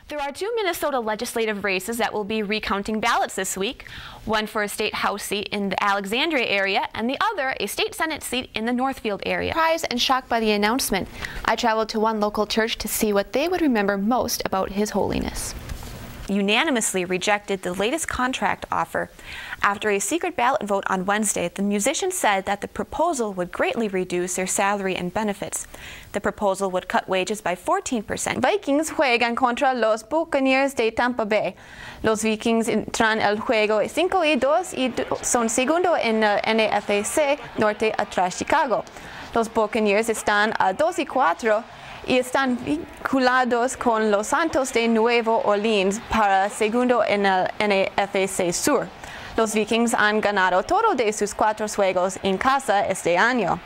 There are two Minnesota legislative races that will be recounting ballots this week, one for a state house seat in the Alexandria area and the other a state senate seat in the Northfield area. Surprised and shocked by the announcement, I traveled to one local church to see what they would remember most about His Holiness. Unanimously rejected the latest contract offer. After a secret ballot vote on Wednesday, the musicians said that the proposal would greatly reduce their salary and benefits. The proposal would cut wages by 14%. Vikings juegan contra los Buccaneers de Tampa Bay. Los Vikings entran el juego 5-2 y son segundo en la NFC Norte atrás Chicago. Los Buccaneers están a 2-4 y están vinculados con los Santos de Nueva Orleans para segundo en el NFC Sur. Los Vikings han ganado todo de sus 4 juegos en casa este año.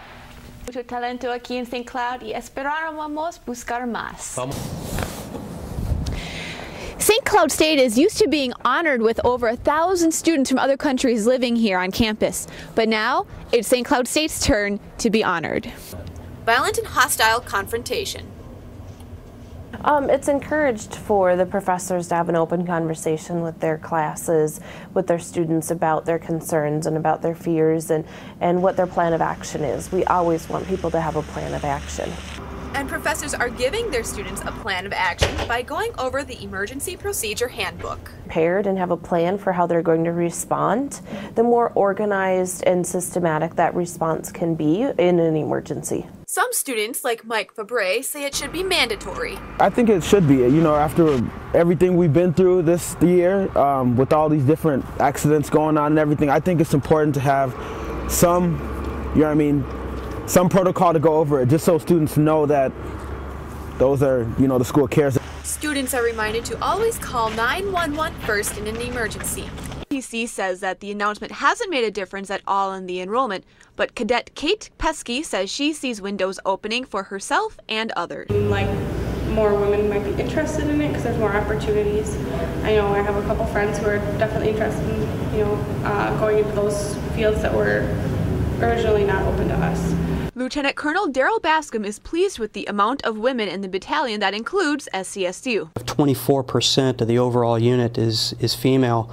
Mucho talento aquí en St. Cloud y esperábamos buscar más. St. Cloud State is used to being honored with over 1,000 students from other countries living here on campus, but now it's St. Cloud State's turn to be honored. Violent and hostile confrontation. It's encouraged for the professors to have an open conversation with their classes, with their students about their concerns and about their fears and what their plan of action is. We always want people to have a plan of action. And professors are giving their students a plan of action by going over the Emergency Procedure Handbook. Prepared and have a plan for how they're going to respond, the more organized and systematic that response can be in an emergency. Some students, like Mike Fabre, say it should be mandatory. I think it should be. You know, after everything we've been through this year, with all these different accidents going on and everything, I think it's important to have some, you know what I mean, some protocol to go over it, just so students know that those are, you know, the school cares. Students are reminded to always call 911 first in an emergency. PC says that the announcement hasn't made a difference at all in the enrollment, but Cadet Kate Pesky says she sees windows opening for herself and others. Like, more women might be interested in it because there's more opportunities. I know I have a couple friends who are definitely interested in, you know, going into those fields that were originally not open to us. Lieutenant Colonel Daryl Bascom is pleased with the amount of women in the battalion that includes SCSU. 24% of the overall unit is female,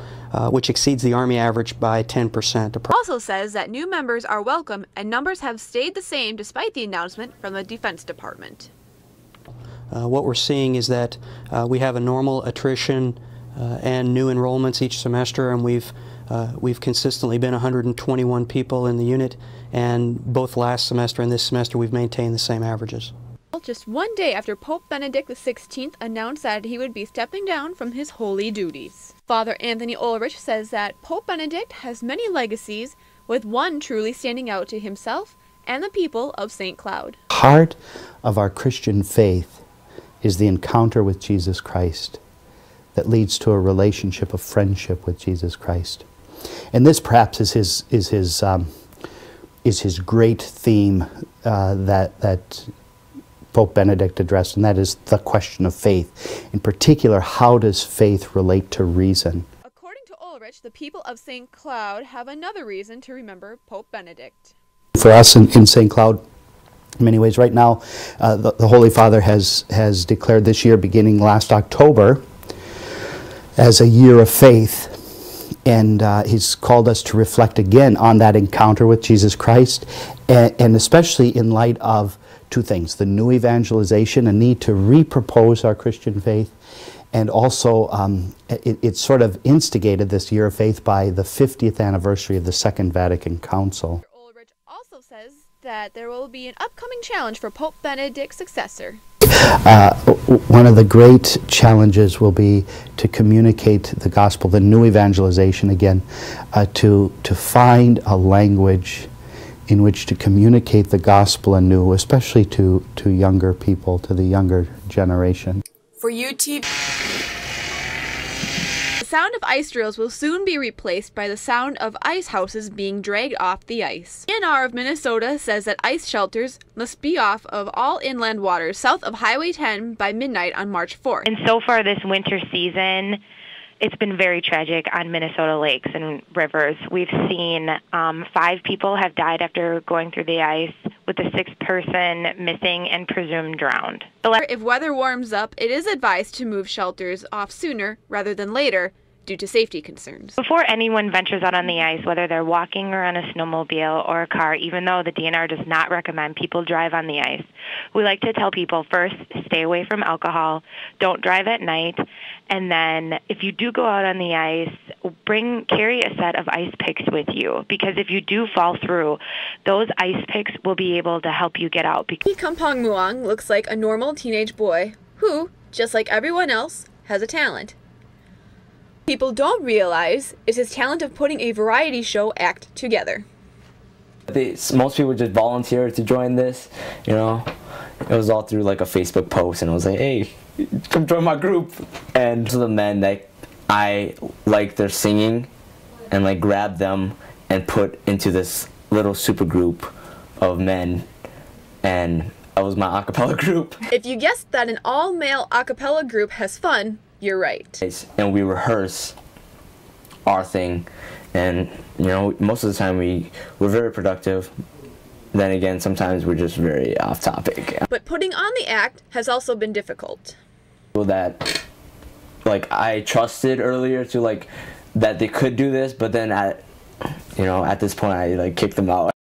which exceeds the Army average by 10%. Also says that new members are welcome and numbers have stayed the same despite the announcement from the Defense Department. What we're seeing is that we have a normal attrition and new enrollments each semester, and we've consistently been 121 people in the unit, and both last semester and this semester we've maintained the same averages. Just one day after Pope Benedict XVI announced that he would be stepping down from his holy duties. Father Anthony Ulrich says that Pope Benedict has many legacies, with one truly standing out to himself and the people of St. Cloud. The heart of our Christian faith is the encounter with Jesus Christ that leads to a relationship of friendship with Jesus Christ. And this perhaps is his great theme that Pope Benedict addressed, and that is the question of faith. In particular, how does faith relate to reason? According to Ulrich, the people of St. Cloud have another reason to remember Pope Benedict. For us in St. Cloud, in many ways, right now, the Holy Father has declared this year, beginning last October, as a year of faith. And he's called us to reflect again on that encounter with Jesus Christ, and especially in light of two things: the new evangelization, a need to repropose our Christian faith, and also it's sort of instigated this year of faith by the 50th anniversary of the Second Vatican Council. Ulrich also says that there will be an upcoming challenge for Pope Benedict's successor. One of the great challenges will be to communicate the gospel, the new evangelization again, to find a language in which to communicate the gospel anew, especially to younger people, to the younger generation. For UT, the sound of ice drills will soon be replaced by the sound of ice houses being dragged off the ice. DNR of Minnesota says that ice shelters must be off of all inland waters south of Highway 10 by midnight on March 4th. And so far this winter season, it's been very tragic on Minnesota lakes and rivers. We've seen 5 people have died after going through the ice. with a sixth person missing and presumed drowned. If weather warms up, it is advised to move shelters off sooner rather than later due to safety concerns. Before anyone ventures out on the ice, whether they're walking or on a snowmobile or a car, even though the DNR does not recommend people drive on the ice, we like to tell people first, stay away from alcohol, don't drive at night, and then if you do go out on the ice, carry a set of ice picks with you, because if you do fall through, those ice picks will be able to help you get out. Kampong Muang looks like a normal teenage boy who, just like everyone else, has a talent. People don't realize is his talent of putting a variety show act together. Most people just volunteer to join this, you know. It was all through like a Facebook post, and I was like, hey, come join my group. And to the men that I like their singing and like grab them and put into this little super group of men, and that was my a cappella group. If you guessed that an all-male a cappella group has fun, you're right. And we rehearse our thing, and you know, most of the time we're very productive. Then again, sometimes we're just very off topic. But putting on the act has also been difficult. That like I trusted earlier to like that they could do this, but then at this point I like kicked them out.